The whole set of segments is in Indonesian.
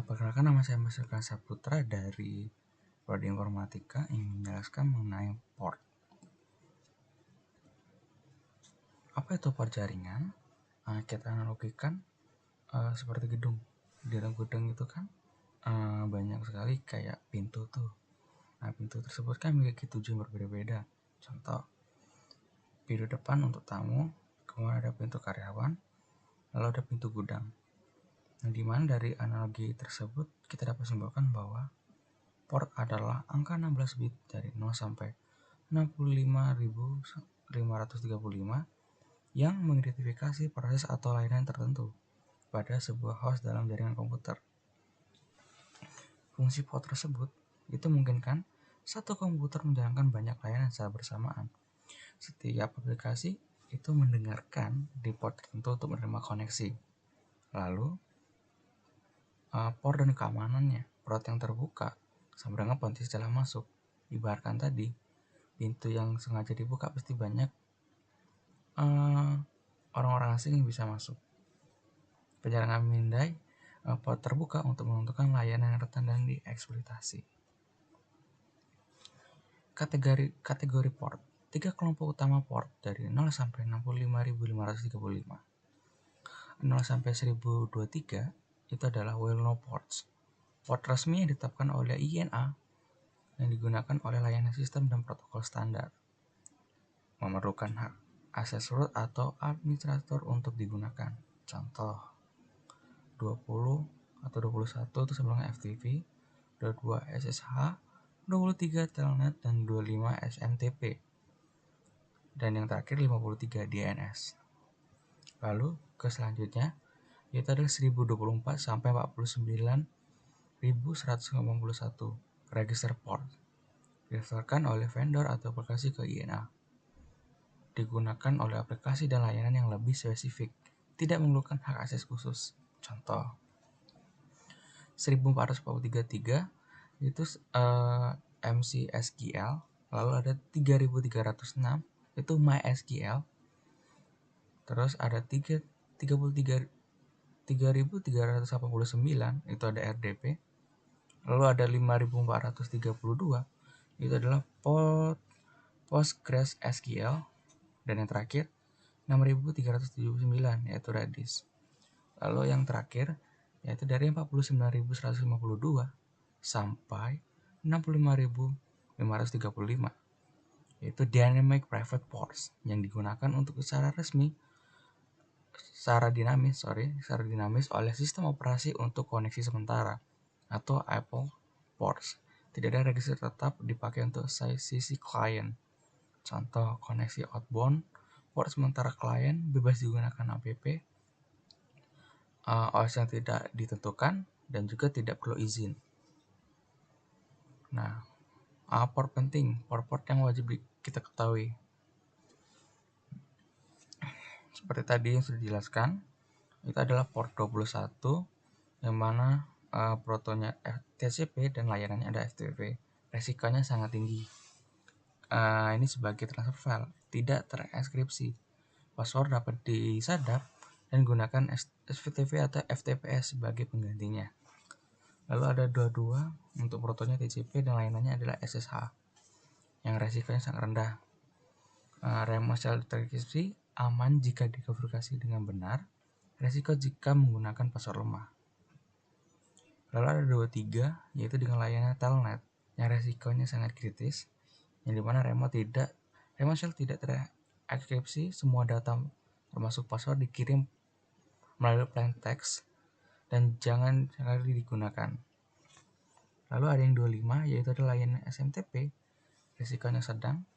Perkenalkan, nama saya Mas Ilkan Saputra dari Prodi Informatika yang menjelaskan mengenai port. Apa itu port jaringan? Kita analogikan seperti gedung. Di dalam gedung itu kan banyak sekali kayak pintu tuh. Nah, pintu tersebut kan memiliki tujuan berbeda-beda. Contoh, pintu depan untuk tamu, kemudian ada pintu karyawan, lalu ada pintu gudang. Nah, di mana dari analogi tersebut kita dapat simpulkan bahwa port adalah angka 16 bit dari 0 sampai 65.535 yang mengidentifikasi proses atau layanan tertentu pada sebuah host dalam jaringan komputer. Fungsi port tersebut itu memungkinkan satu komputer menjalankan banyak layanan secara bersamaan. Setiap aplikasi itu mendengarkan di port tertentu untuk menerima koneksi. Lalu, port dan keamanannya, port yang terbuka sama dengan potensi jalan masuk. Ibaratkan tadi, pintu yang sengaja dibuka pasti banyak orang-orang asing yang bisa masuk. Penjaringan memindai port terbuka untuk menentukan layanan yang rentan dan dieksploitasi. Kategori port. 3 kelompok utama port dari 0 sampai 65.535. 0 sampai 1023 itu adalah well-known ports. Port resmi yang ditetapkan oleh INA yang digunakan oleh layanan sistem dan protokol standar. Memerlukan hak akses root atau administrator untuk digunakan. Contoh, 20 atau 21 itu sebelumnya FTP, 22 SSH, 23 Telnet, dan 25 SMTP. Dan yang terakhir 53 DNS. Lalu ke selanjutnya yaitu adalah 1024 sampai 49.181 register port didaftarkan oleh vendor atau aplikasi ke INA. Digunakan oleh aplikasi dan layanan yang lebih spesifik, tidak memerlukan hak akses khusus. Contoh, 1443 itu MCSQL, lalu ada 3306 itu MySQL, terus ada 33.389 itu ada RDP, lalu ada 5.432 itu adalah PostgreSQL, dan yang terakhir 6.379 yaitu Redis. Lalu yang terakhir yaitu dari 49.152 sampai 65.535 yaitu Dynamic Private Ports yang digunakan untuk secara dinamis oleh sistem operasi untuk koneksi sementara atau Apple Ports. Tidak ada register tetap dipakai untuk sisi klien. Contoh, koneksi outbound port sementara klien bebas digunakan app, OS yang tidak ditentukan, dan juga tidak perlu izin. Nah, port penting, port yang wajib kita ketahui. Seperti tadi yang sudah dijelaskan, itu adalah port 21 yang mana protonya TCP dan layanannya ada FTP. Resikonya sangat tinggi. Ini sebagai transfer file, tidak terenkripsi. Password dapat disadap dan gunakan SFTP atau FTPS sebagai penggantinya. Lalu ada 22 untuk protonya TCP dan layanannya adalah SSH yang resikonya sangat rendah. Remote shell terenkripsi aman jika dikonfigurasi dengan benar, resiko jika menggunakan password lemah. Lalu ada 23 yaitu dengan layanan Telnet yang resikonya sangat kritis, yang dimana remote shell tidak terenkripsi, semua data termasuk password dikirim melalui plain text dan jangan sekali digunakan. Lalu ada yang 25 yaitu adalah layanan SMTP, risikonya sedang.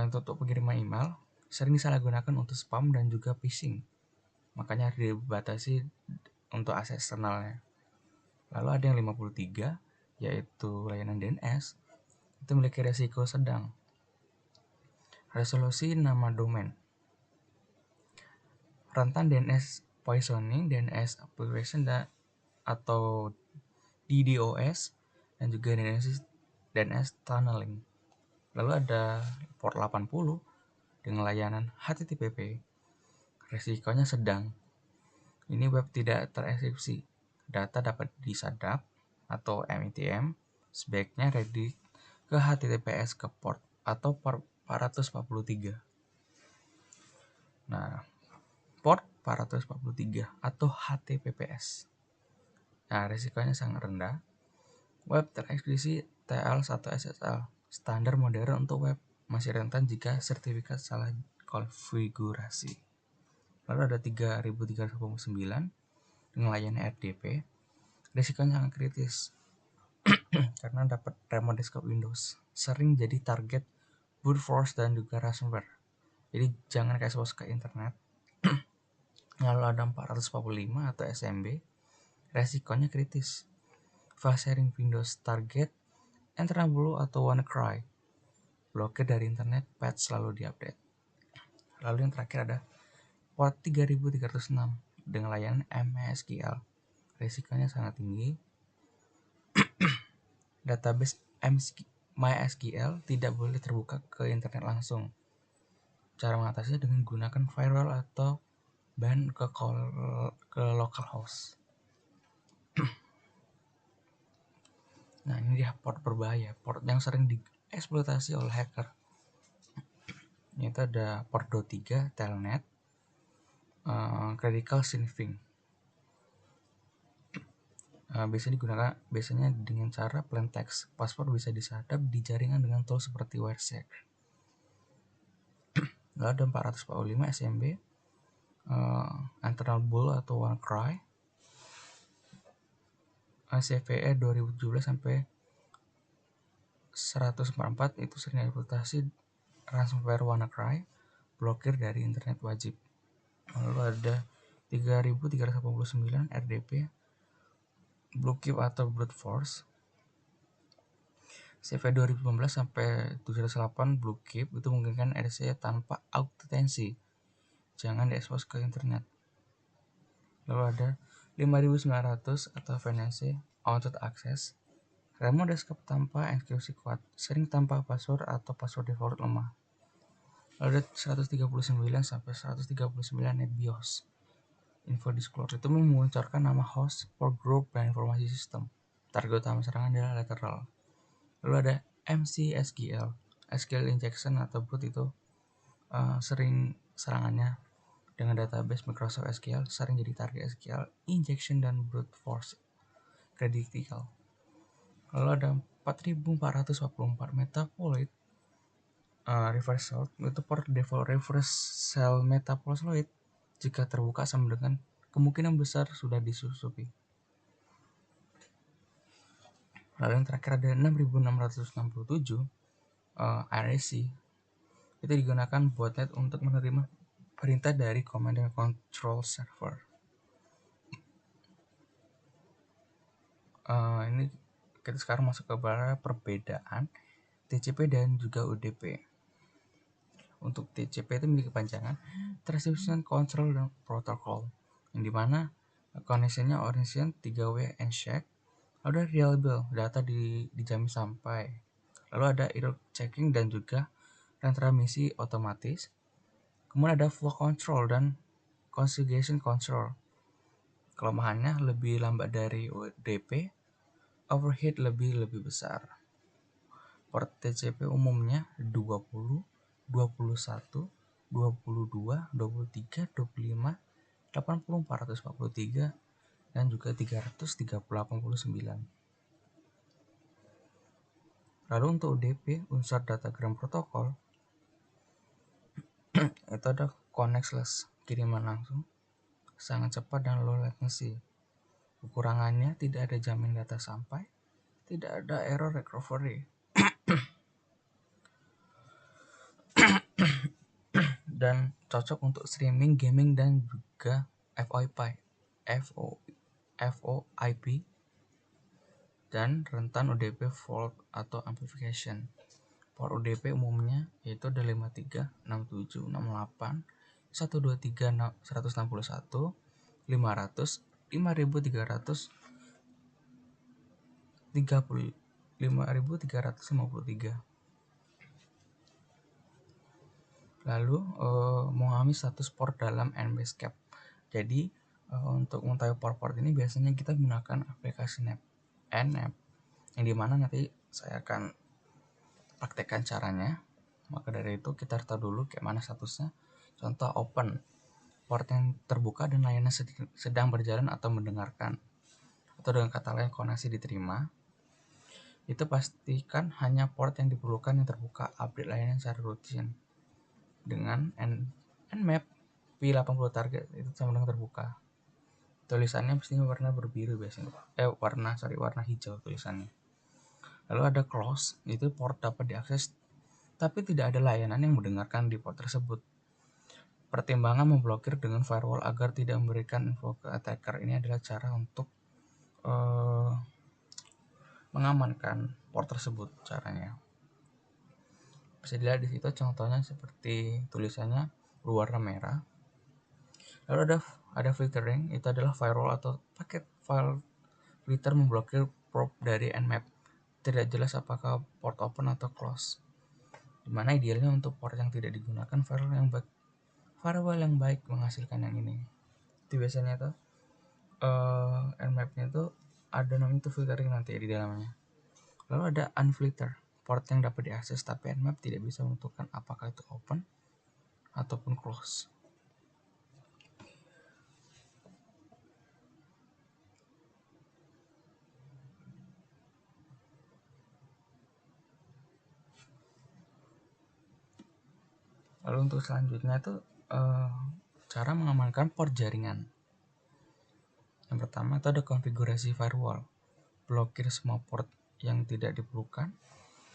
Untuk pengiriman email sering disalahgunakan untuk spam dan juga phishing, makanya harus dibatasi untuk akses eksternalnya. Lalu ada yang 53 yaitu layanan DNS, itu memiliki risiko sedang. Resolusi nama domain, rentan DNS poisoning, DNS application atau DDoS, dan juga DNS tunneling. Lalu ada port 80 dengan layanan HTTP, resikonya sedang. Ini web tidak terenkripsi, data dapat disadap atau MITM, sebaiknya redirect ke HTTPS ke port atau port 443. Nah, port 443 atau HTTPS. Nah, risikonya sangat rendah. Web tereksekusi TL1 SSL, standar modern untuk web, masih rentan jika sertifikat salah konfigurasi. Lalu ada 3389 dengan layanan RDP. Risikonya sangat kritis karena dapat remote desktop Windows, sering jadi target brute force dan juga ransomware. Jadi jangan expose ke internet. Lalu ada 445 atau SMB, resikonya kritis. File sharing Windows target, Enter-Blue atau WannaCry, blokir dari internet, patch selalu diupdate. Lalu yang terakhir ada port 3306 dengan layanan MySQL, risikonya sangat tinggi. Database MySQL tidak boleh terbuka ke internet langsung. Cara mengatasinya dengan menggunakan firewall atau ban ke localhost. Nah, ini dia port berbahaya, port yang sering dieksploitasi oleh hacker. Itu ada port 23 telnet, critical sniffing. Biasanya dengan cara plain text. Password bisa disadap di jaringan dengan tool seperti Wireshark. Lalu ada 445 SMB, Enter-Blue atau WannaCry, CVE 2017 sampai 144 itu sering eksploitasi ransomware WannaCry, blokir dari internet wajib. Lalu ada 3389 RDP, Bluekeep atau brute force, CV 2019 sampai 708 Bluekeep itu memungkinkan RC tanpa autentisasi, jangan diekspos ke internet. Lalu ada 5900 atau VNC Auto Access, remote desktop tanpa eksekusi kuat, sering tanpa password atau password default lemah. Lalu ada 139 sampai 139 NetBIOS, info disclosure itu memunculkan nama host, port group, dan informasi sistem. Target utama serangan adalah lateral. Lalu ada MCSQL, SQL injection atau boot itu sering serangannya dengan database Microsoft SQL, sering jadi target SQL injection dan brute force critical. Lalu ada 4444 Metasploit reverse shell, itu port default reverse shell Metasploit jika terbuka sama dengan kemungkinan besar sudah disusupi. Lalu yang terakhir ada 6667 RAC, itu digunakan botnet untuk menerima perintah dari command and control server. Ini kita sekarang masuk ke perbedaan TCP dan juga UDP. Untuk TCP itu memiliki kepanjangan Transition Control dan Protocol, yang dimana koneksinya orientation 3W handshake. Lalu ada reliable, data dijamin sampai. Lalu ada error checking dan juga transmisi otomatis. Kemudian ada flow control dan configuration control. Kelemahannya lebih lambat dari UDP, overhead lebih besar. Port TCP umumnya 20, 21, 22, 23, 25, 80, 443 dan juga 389. Lalu untuk UDP, unsur datagram protokol, itu ada connectless, kiriman langsung, sangat cepat dan low latency. Kekurangannya tidak ada jamin data sampai, tidak ada error recovery. Dan cocok untuk streaming, gaming dan juga FOIP dan rentan UDP fault atau amplification. Port UDP umumnya yaitu ada 53, 67, 68, 123, 161, 500, 5300, 5353. Lalu memahami status port dalam NBSCAP. Jadi Untuk mengetahui port-port ini biasanya kita menggunakan aplikasi Nmap, yang dimana nanti saya akan praktekkan caranya. Maka dari itu kita harus tahu dulu kayak mana statusnya. Contoh open, port yang terbuka dan layanan sedang berjalan atau mendengarkan. Atau dengan kata lain koneksi diterima. Itu pastikan hanya port yang diperlukan yang terbuka, update layanan secara rutin. Dengan Nmap P80 target itu sama dengan terbuka. Tulisannya pastinya warna berbiru biasanya. Warna hijau tulisannya. Lalu ada close, itu port dapat diakses tapi tidak ada layanan yang mendengarkan di port tersebut. Pertimbangan memblokir dengan firewall agar tidak memberikan info ke attacker. Ini adalah cara untuk mengamankan port tersebut caranya. Bisa dilihat di situ contohnya seperti tulisannya berwarna merah. Lalu ada filtering, itu adalah firewall atau paket file filter memblokir probe dari Nmap. Tidak jelas apakah port open atau close. Dimana idealnya untuk port yang tidak digunakan firewall yang baik menghasilkan yang ini. Itu biasanya tuh Nmap-nya itu ada namanya itu filtering nanti di dalamnya. Lalu ada unfilter, port yang dapat diakses tapi Nmap tidak bisa menentukan apakah itu open ataupun close. Lalu untuk selanjutnya itu cara mengamankan port jaringan. Yang pertama itu ada konfigurasi firewall, blokir semua port yang tidak diperlukan.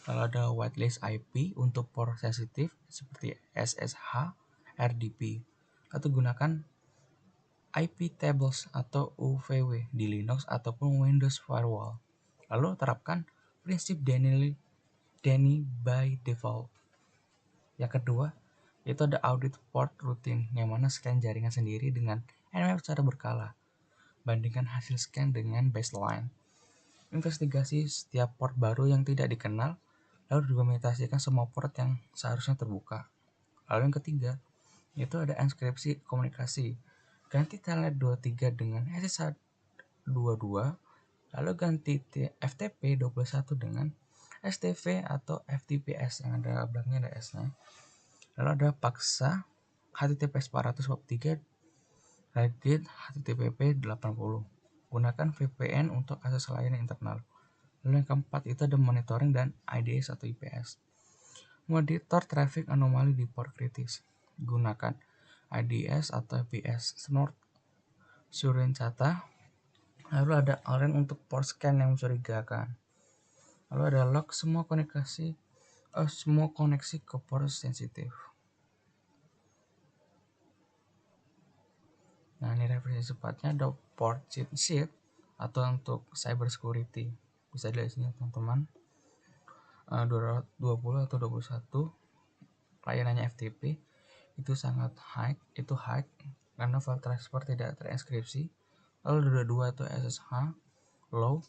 Lalu ada whitelist IP untuk port sensitif seperti SSH, RDP. Atau gunakan IP tables atau UVW di Linux ataupun Windows Firewall. Lalu terapkan prinsip Deny by default. Yang kedua, itu ada audit port rutin, yang mana scan jaringan sendiri dengan Nmap secara berkala. Bandingkan hasil scan dengan baseline. Investigasi setiap port baru yang tidak dikenal, lalu dokumentasikan semua port yang seharusnya terbuka. Lalu yang ketiga, itu ada enkripsi komunikasi. Ganti telnet 23 dengan SSH 22, lalu ganti FTP 21 dengan STV atau FTPS yang ada belakangnya ada S-nya. Lalu ada paksa HTTPS 443 Reddit HTTP 80. Gunakan VPN untuk akses layanan internal. Lalu yang keempat itu ada monitoring dan IDS atau IPS. Monitor traffic anomali di port kritis. Gunakan IDS atau IPS. Snort Surincata. Lalu ada Orange untuk port scan yang mencurigakan. Lalu ada log semua koneksi ke port sensitif. Nah, ini referensi sepatnya ada port cheat sheet atau untuk cyber security. Bisa dilihat sini teman-teman. 20 atau 21 layanannya FTP itu sangat high karena file transfer tidak terenkripsi. Lalu 22 itu SSH low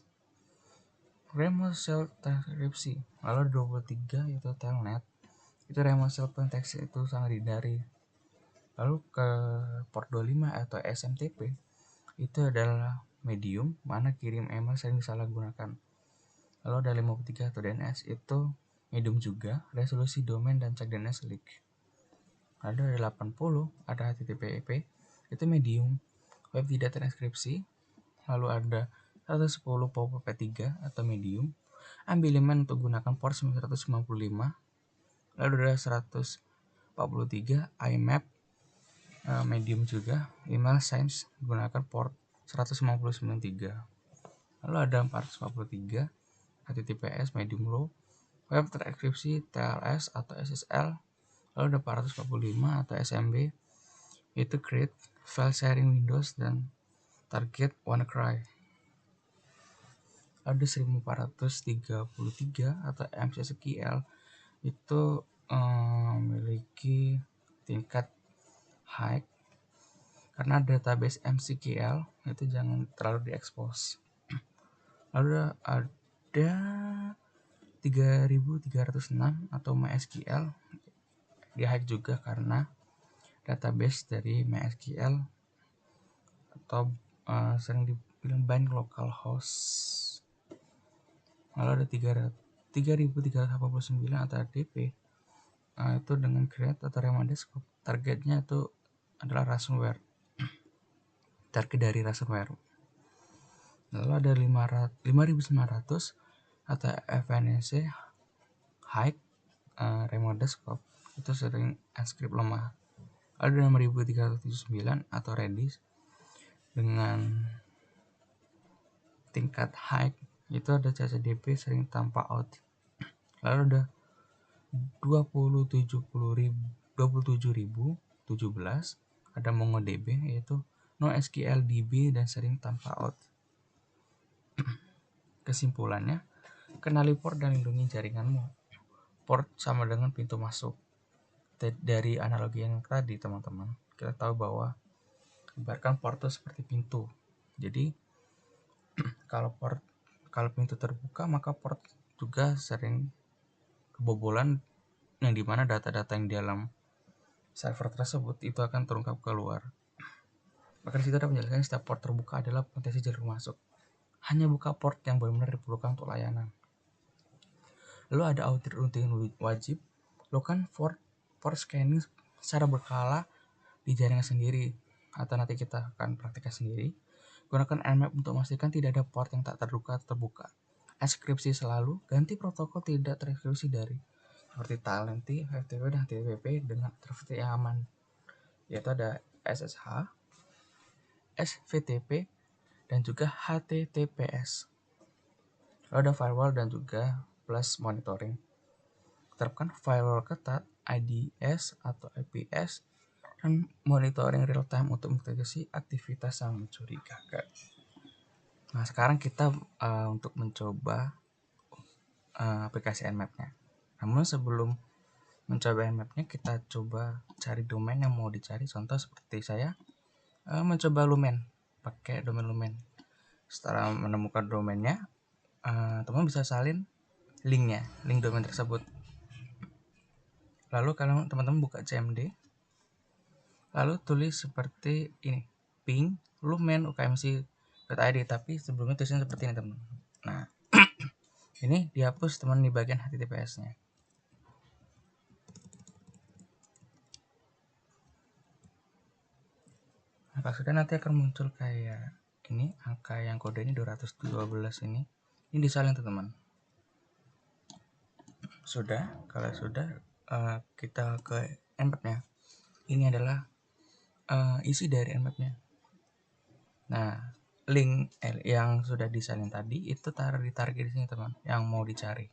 remote shell terenkripsi. Lalu 23 itu telnet, itu remote shell pendeteksi itu sangat dihindari. Lalu ke port 25 atau SMTP itu adalah medium, mana kirim email sering disalahgunakan. Lalu ada 53 atau DNS itu medium juga, resolusi domain dan cek DNS leak. Ada 80 ada HTTP/IP itu medium, web tidak terenkripsi. Lalu ada 110 POP3 atau medium, ambiliman untuk gunakan port 955. Lalu ada 143 IMAP medium juga, email science gunakan port 159.3. Lalu ada 443 HTTPS medium low, web terenkripsi TLS atau SSL. Lalu ada 445 atau SMB, itu create file sharing Windows dan target WannaCry. Ada 1433 atau MCSQL, itu memiliki tingkat high karena database MCQL itu jangan terlalu diekspos. Lalu ada 3306 atau MySQL di hack juga karena database dari MySQL atau sering dibilang bind localhost. Lalu ada 3389 atau DP. Itu dengan create atau remandescope. Targetnya itu adalah ransomware. Target dari ransomware. Lalu ada 5900 atau FNC high remandescope. Itu sering encrypt lemah. Ada 6379 atau Redis dengan tingkat high, itu ada CCDP sering tanpa out. Lalu ada 27.017 ada MongoDB yaitu NoSQL DB dan sering tanpa out. Kesimpulannya, kenali port dan lindungi jaringanmu. Port sama dengan pintu masuk. Dari analogi yang tadi teman-teman, kita tahu bahwa ibaratkan port itu seperti pintu. Jadi kalau pintu terbuka, maka port juga sering kebobolan, yang dimana data-data yang di dalam server tersebut itu akan terungkap keluar. Maka disitu ada penjelasan setiap port terbuka adalah potensi jalur masuk. Hanya buka port yang benar-benar diperlukan untuk layanan. Lalu ada audit routing wajib. Lakukan port scanning secara berkala di jaringan sendiri, atau nanti kita akan praktikkan sendiri. Gunakan Nmap untuk memastikan tidak ada port yang tak terbuka. Enkripsi selalu, ganti protokol tidak terenkripsi dari seperti TLNT, FTP, dan HTTP dengan tervt yang aman, yaitu ada SSH, SVTP, dan juga HTTPS. Lalu ada firewall dan juga plus monitoring. Terapkan firewall ketat, IDS atau IPS, dan monitoring real time untuk mendeteksi aktivitas yang mencurigakan. Nah, sekarang kita untuk mencoba aplikasi Nmap-nya. Namun sebelum mencoba Nmap-nya, kita coba cari domain yang mau dicari. Contoh seperti saya mencoba Lumen, pakai domain Lumen. Setelah menemukan domainnya, teman bisa salin link domain tersebut. Lalu kalau teman-teman buka CMD, lalu tulis seperti ini, ping lumen ukmc.id, tapi sebelumnya tulisannya seperti ini teman. Nah, ini dihapus teman di bagian HTTPS-nya. Nah, kalau sudah nanti akan muncul kayak ini, angka yang kode ini 212 ini disalin teman. Sudah, kalau sudah kita ke Nmap-nya. Ini adalah isi dari Nmap-nya. Nah, link yang sudah disalin tadi itu taruh di target di sini teman, yang mau dicari.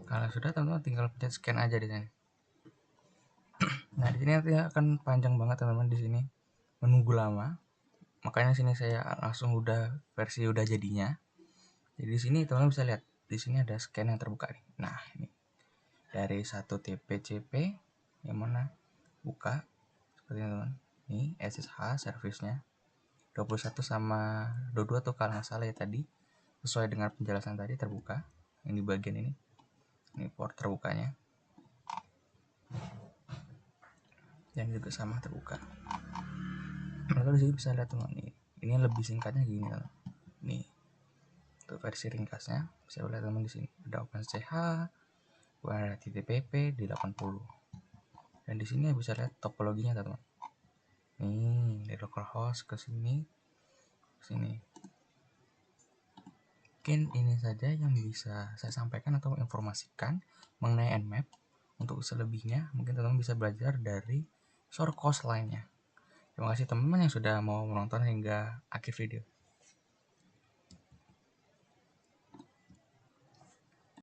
Kalau sudah teman-teman tinggal pencet scan aja di sini. Nah, di sini nanti akan panjang banget teman-teman, di sini menunggu lama. Makanya sini saya langsung udah jadinya. Jadi di sini teman-teman bisa lihat, di sini ada scan yang terbuka nih. Nah, ini dari 1 TPCP yang mana buka seperti ini teman. Ini SSH service-nya 21 sama 22 tuh kalau nggak salah ya tadi, sesuai dengan penjelasan tadi terbuka. Yang di bagian ini port terbukanya, yang juga sama terbuka. Lalu di sini bisa lihat teman, ini lebih singkatnya gini teman. Nih untuk versi ringkasnya bisa lihat teman, di sini ada OpenCH, ada TTPP di 80, dan di sini bisa lihat topologinya teman. Nih dari localhost ke sini. Mungkin ini saja yang bisa saya sampaikan atau informasikan mengenai Nmap. Untuk selebihnya mungkin teman-teman bisa belajar dari source code lainnya. Terima kasih teman-teman yang sudah mau menonton hingga akhir video.